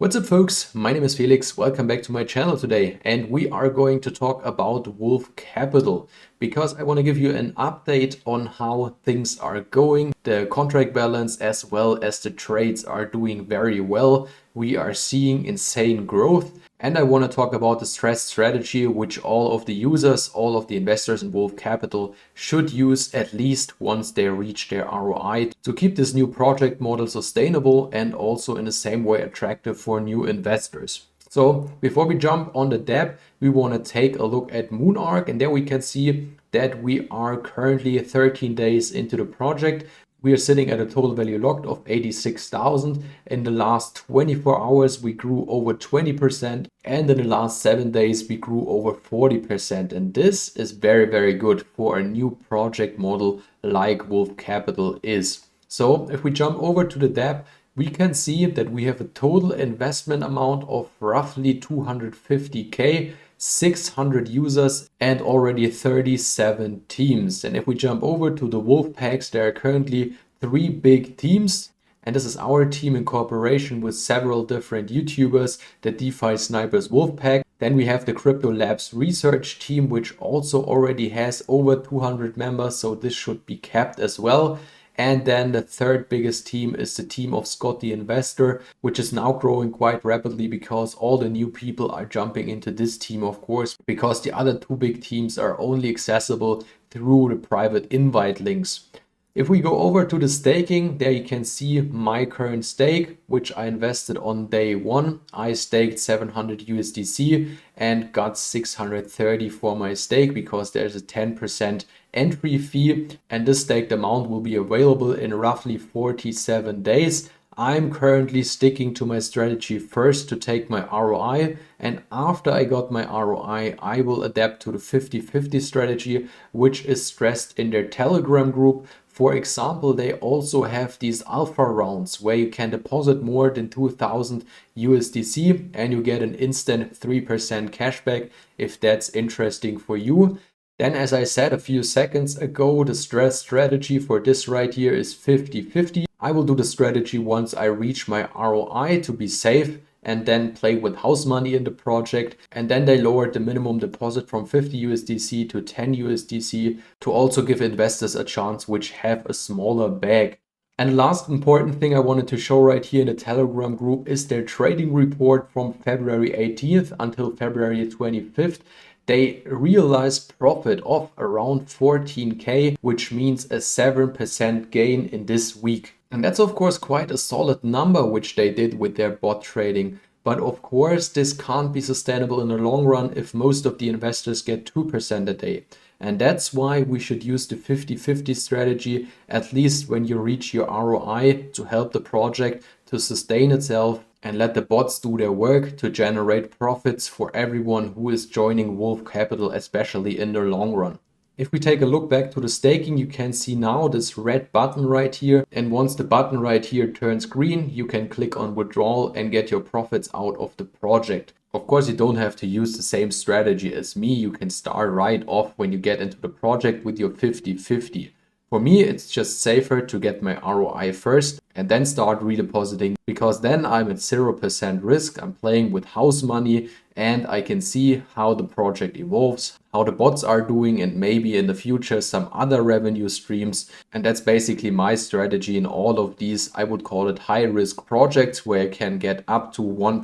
What's up, folks? My name is Felix. Welcome back to my channel today, and we are going to talk about Wolf Capital because I want to give you an update on how things are going. The contract balance as well as the trades are doing very well. We are seeing insane growth, and I want to talk about the stress strategy which all of the users, all of the investors in Wolf Capital should use at least once they reach their ROI to keep this new project model sustainable and also in the same way attractive for new investors. So before we jump on the Defi, we want to take a look at Moonark, and there we can see that we are currently 13 days into the project. We are sitting at a total value locked of 86,000. In the last 24 hours, we grew over 20%. And in the last 7 days, we grew over 40%. And this is very, very good for a new project model like Wolf Capital is. So if we jump over to the Defi, we can see that we have a total investment amount of roughly 250K, 600 users and already 37 teams. And if we jump over to the Wolf Packs, there are currently 3 big teams. And this is our team in cooperation with several different YouTubers, the DeFi Snipers Wolfpack. Then we have the Crypto Labs research team, which also already has over 200 members, so this should be kept as well. And then the third biggest team is the team of Scott the Investor, which is now growing quite rapidly because all the new people are jumping into this team, of course, because the other 2 big teams are only accessible through the private invite links. If we go over to the staking, there you can see my current stake, which I invested on day 1. I staked 700 USDC and got 630 for my stake because there's a 10% entry fee, and this staked amount will be available in roughly 47 days. I'm currently sticking to my strategy first to take my ROI, and after I got my ROI, I will adapt to the 50-50 strategy, which is stressed in their Telegram group. For example, they also have these alpha rounds where you can deposit more than 2000 USDC and you get an instant 3% cashback if that's interesting for you. Then, as I said a few seconds ago, the stress strategy for this right here is 50-50. I will do the strategy once I reach my ROI to be safe and then play with house money in the project. And then they lowered the minimum deposit from 50 USDC to 10 USDC to also give investors a chance which have a smaller bag. And the last important thing I wanted to show right here in the Telegram group is their trading report from February 18th until February 25th. They realized profit of around 14K, which means a 7% gain in this week. And that's of course quite a solid number which they did with their bot trading. But of course this can't be sustainable in the long run if most of the investors get 2% a day. And that's why we should use the 50-50 strategy, at least when you reach your ROI, to help the project to sustain itself and let the bots do their work to generate profits for everyone who is joining Wolf Capital, especially in the long run. If we take a look back to the staking, you can see now this red button right here. And once the button right here turns green, you can click on withdrawal and get your profits out of the project. Of course, you don't have to use the same strategy as me. You can start right off when you get into the project with your 50-50. For me, it's just safer to get my ROI first and then start redepositing, because then I'm at 0% risk. I'm playing with house money and I can see how the project evolves, how the bots are doing, and maybe in the future some other revenue streams. And that's basically my strategy in all of these, I would call it high risk projects, where I can get up to 1%,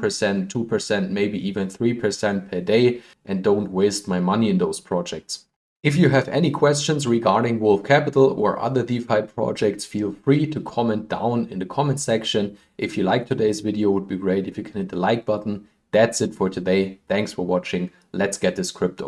2%, maybe even 3% per day and don't waste my money in those projects. If you have any questions regarding Wolf Capital or other DeFi projects, feel free to comment down in the comment section. If you like today's video, it would be great if you can hit the like button. That's it for today. Thanks for watching. Let's get this crypto.